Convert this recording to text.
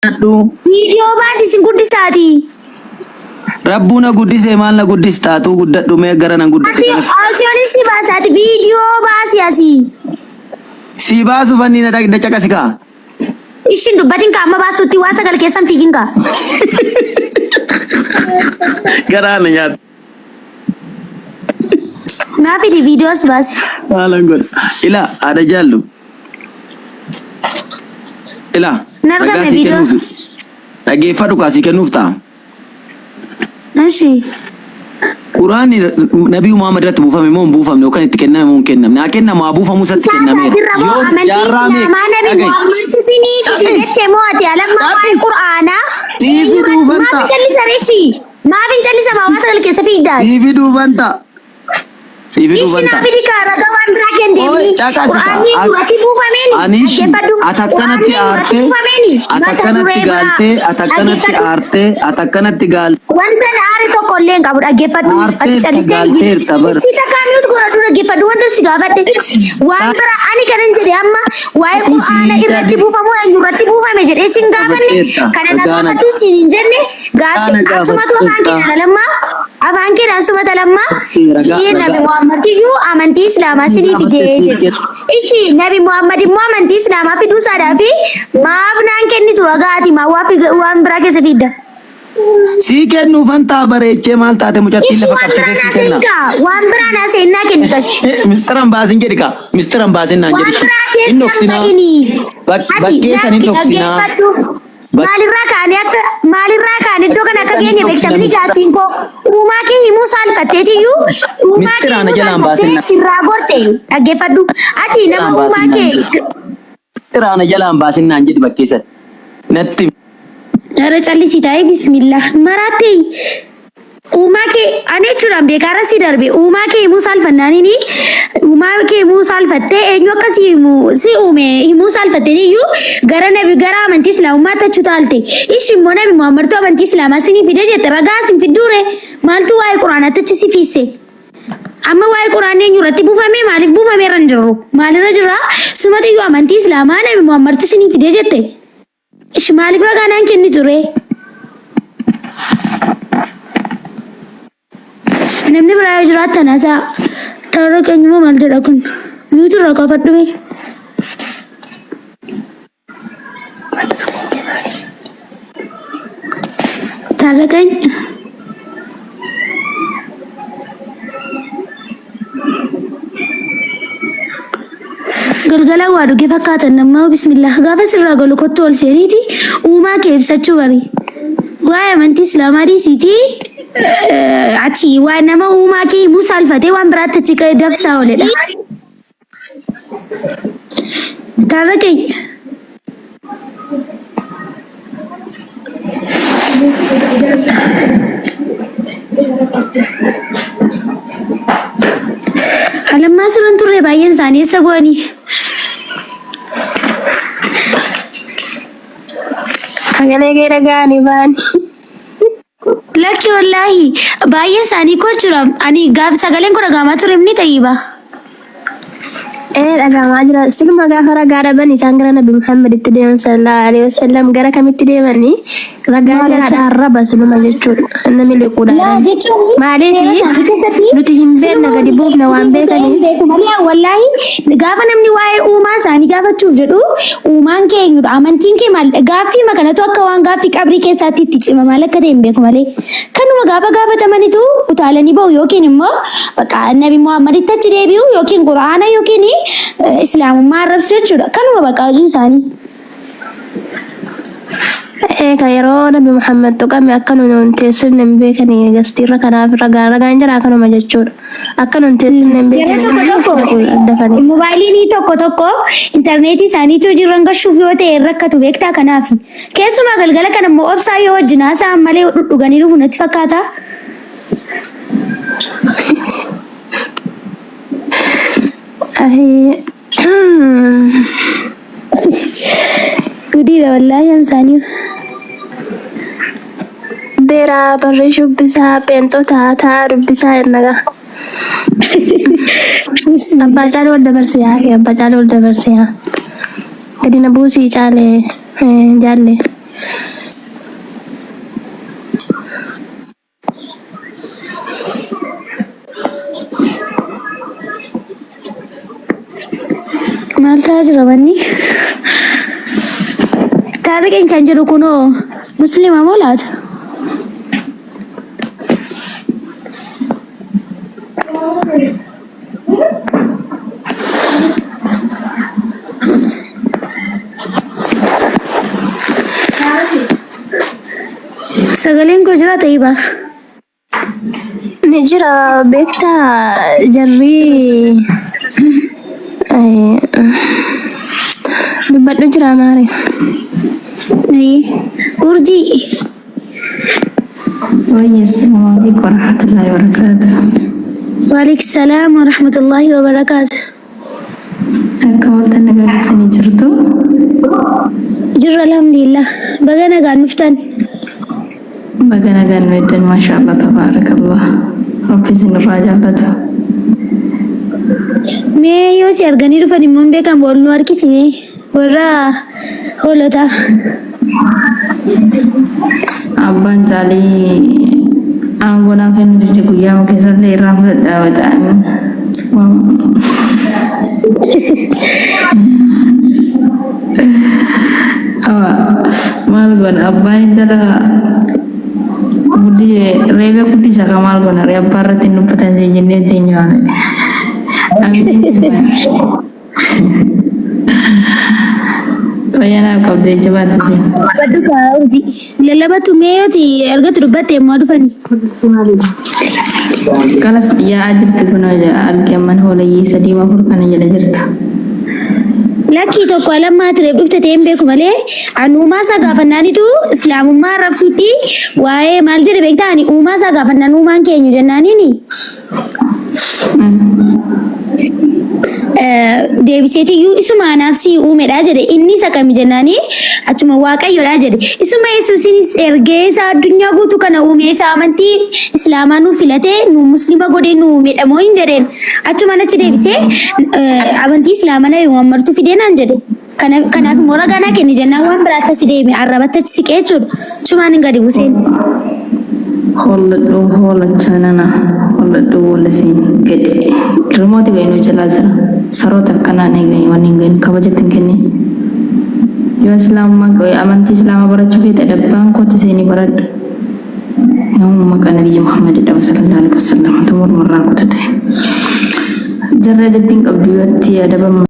Kadhu. Video baasisin guddisaati. Rabbuna guddisee maal na guddistaatu guddadhu mee gara nan guddate. Ati si baasaati video baasi asii. Si baasu fanni na dhaqda caqasika. Ishin dubbatiin ka amma baasutti waa sagal keessan fiigin ka. Garaa na nyaata. Naafi di videos baasi. Haalan godha. Ila ada jallu. Ila. Nargame video. Dhaggeeffadhu kaasii kennuuf ta'a. Ashi. Quraan Nabii Muhammad irratti buufame moo buufamne yookaan itti kenname moo kenname? Naa kennamu haa buufamu isatti kennameera. Yoo jaarrame Nabii Muhammad sinii fidete moo ati alamma waa'ee Qur'aanaa. TV duubanta. Maa jalisa reshi. Maa jalisa maa wasa kal keessa fiigdaa. TV duubanta. TV duubanta. Ishina bidika raga waan biraa kendeemi. Qur'aanni duratti buufameen. Anish atakkanatti aarte. Atakkanatti gaalte. Atakkanatti aarte. Atakkanatti gaalte. Wanta aare tokko illee qabu dhaggeeffadhu. Ati calistee itti takkaamitu godhadhu dhaggeeffadhu wanta si gaafadhe. Waan biraa ani kanan jedhe amma waa'ee Qur'aana irratti buufamu irratti buufame jedhee sin gaafanne. Kana nagaafadhu siin hin jenne gaafi asumatu afaan keenya lammaa. Afaan keenya asumata lammaa. Nabi Muhammad iyyuu amantii Islaamaa sinii fidee. Ishi Nabi Muhammad immoo amantii Islaamaa fiduu isaadhaafi maaf naan kennitu ragaati maa waan biraa keessa fidda. Si kennu fanta bareechee maal taate mucatti lafa qabsitee si kenna. Waan biraa naa seenaa kennitas. Mistiran baasin jedhi ka. Mistiran baasin naan jedhi. Inni dhoksinaa. Bakkee san hin dhoksinaa. Maalirraa kaan iddoo kana akka keenya beeksifni gaaffiin koo uumaa kee himuu saalfatteetiyyuu uumaa kee himuu saalfattee irraa gorte dhaggeeffadhu. Ati nama uumaa kee. Tiraana jalaan baasin naan jedhi bakkee san. Natti. Ara callisi taa'ee bismillah maraatti uumaa kee ani jechuudhaan beekaara si darbe uumaa kee himuu saalfannaanini uumaa kee himuu saalfattee eenyu akkasii himuu si uume himuu saalfatteetiyyuu gara nabi gara amantii islaamummaa tachuu taalte ishi immoo nabi Muhammadtu amantii islaamaa sinii fide jette ragaa sin fidduure maaltu waa'ee quraanaatti achi si fiisse. Amma waa'ee quraanni eenyu irratti buufame maaliif buufame irra hin jirru maalirra jira sumatiyyuu amantii islaamaa nabi Muhammadtu sinii fide jette. Ishi maaliif ragaa naan kenni ture? Namni biraa yoo jiraattan asaa taara keenyuma maal jedha kun nuti irraa kaafadhu mee? Taara keenya galgala waa dhugee fakkaatan namaa bismillah gaafa sirraa galu kottu ol seeniiti uumaa kee ibsachuu bari waa'ee amantii islaamaa dhiisiiti ati waa nama uumaa kee himuu saalfatee waan biraatti achi qa'ee dabsaa ooledha. Taara keenya alammaa suran turre baay'een isaanii eessa bu'anii? Sagalee keera gaanii baani. Lakki wallahi baay'een isaanii kochuudha ani gaaf sagaleen koo dhagaamaa ture ni tayyiba. Dhagaamaa jira siluma gaafa ragaa dhaban isaan gara Nabi Muhammad itti deeman sallallahu alaihi wasallam gara kamitti deemanii ragaa jiraadha harraba siluma jechuudha namni liquudha. Maaliif nuti hin beekna gadi buufna waan beekaniif. Wallahi gaafa namni waa'ee uumaa isaanii gaafachuuf jedhu uumaan keenyudha amantiin kee maal gaaffii makanatu akka waan gaaffii qabrii keessaatti itti cima maal akka ta'e hin beeku malee kanuma gaafa gaafatamanitu utaalanii bahu yookiin immoo bakka Nabi Muhammad itti achi deebi'u yookiin Quraana yookiin islaamummaa arrabsu jechuudha kanuma bakka hojii isaanii. Ka yeroo Nabi Muhammad tuqame akka nuun teessifne hin beekanii gastiirra kanaaf ragaan jira kanuma jechuudha. Akka nuun teessifne hin beekanii moobaayiliin tokko intarneetii isaaniitu jiran gashuuf yoo ta'e rakkatu beektaa kanaaf keessumaa galgala kana immoo obsaa yoo wajjin haasa'an malee dhuganii dhufu natti fakkaata. Gudiidha wallaahi isaanii. Beeraa barree shubbisaa peenxotaa taa'aa dubbisaa hernagaa. Abbaa caalee wal dabarsee haa abbaa caalee wal dabarsee haa gadi na buusii caalee jaalle. jira manni. Taariqeen kan jiru kunoo Muslima moo laata? Sagaleen koo jira Tayyiba. Ni jira beektaa jarri dubbadhu jira maare. Urji. Assalamualaikum warahmatullahi wabarakatuh. Waalaikumsalam warahmatullahi wabarakatuh. Akka walta nagarsiisanii jirtu. Jirra alhamdulillah. Baga nagaan dhuftan. Baga nagaan dhuftan maashaallah tabaarakallah. Rabbi isinirraa jaallata. Mee yoo si arganii dhufan immoo hin beekan bool nu harkisime warra hoolota. Abbaan caalii aangoonaa kennu dide guyyaa keessallee irraa fudhadhaa ta'an. Maal goona abbaan intala reebee guddisa ka maal goona ree abbaa irratti hin dubbatan jennee teenyaan. Fayyanaaf qabdee jabaatti siin. Baddu kaa'uuti. Lallabatu meeyyooti argatu dubbatte immoo dhufani. Kanas yaa'aa jirti kun argaman hoolayii sadii afur kana jala jirtu. Lakkii tokko alammaa tireef dhufte ta'een beeku malee uumaa isaa gaafannaanitu islaamummaa arrabsuutti waa'ee maal jedhe beektaa ani uumaa isaa gaafannaan uumaan keenyu jennaaniini. Deebiseetiyyuu isuma anaaf si uumedha jedhe inni isa kami jennaani achuma waaqayyodha jedhe isuma yesuusinis ergee isaa addunyaa guutuu kana uume isaa amantii islaamaa nu filatee nu muslima godhee nu uumedha moo hin jedheen achuma achi deebisee amantii islaamaa nabi Muhammadtu fideenaan jedhe kanaaf immoo ragaanaa kenni jennaan waan biraatti achi deeme arrabatti achi siqee jechuudha chumaan hin gadi buseen. Holladhu hollachanana holladhu wallasiin gadi remooti gainu jala jira saroota akkanaa eeganii waan hin gahin kabajatti hin kennin yoo islaamummaa amantii islaamaa barachuu feete dhabbaan kootu seenii baradhu yommuu maqaa nabiyyi Muhammadidha sallallahu alaihi wasallam tumur warraa kutu ta'e jarra dabbiin qabdu yoo itti adabamu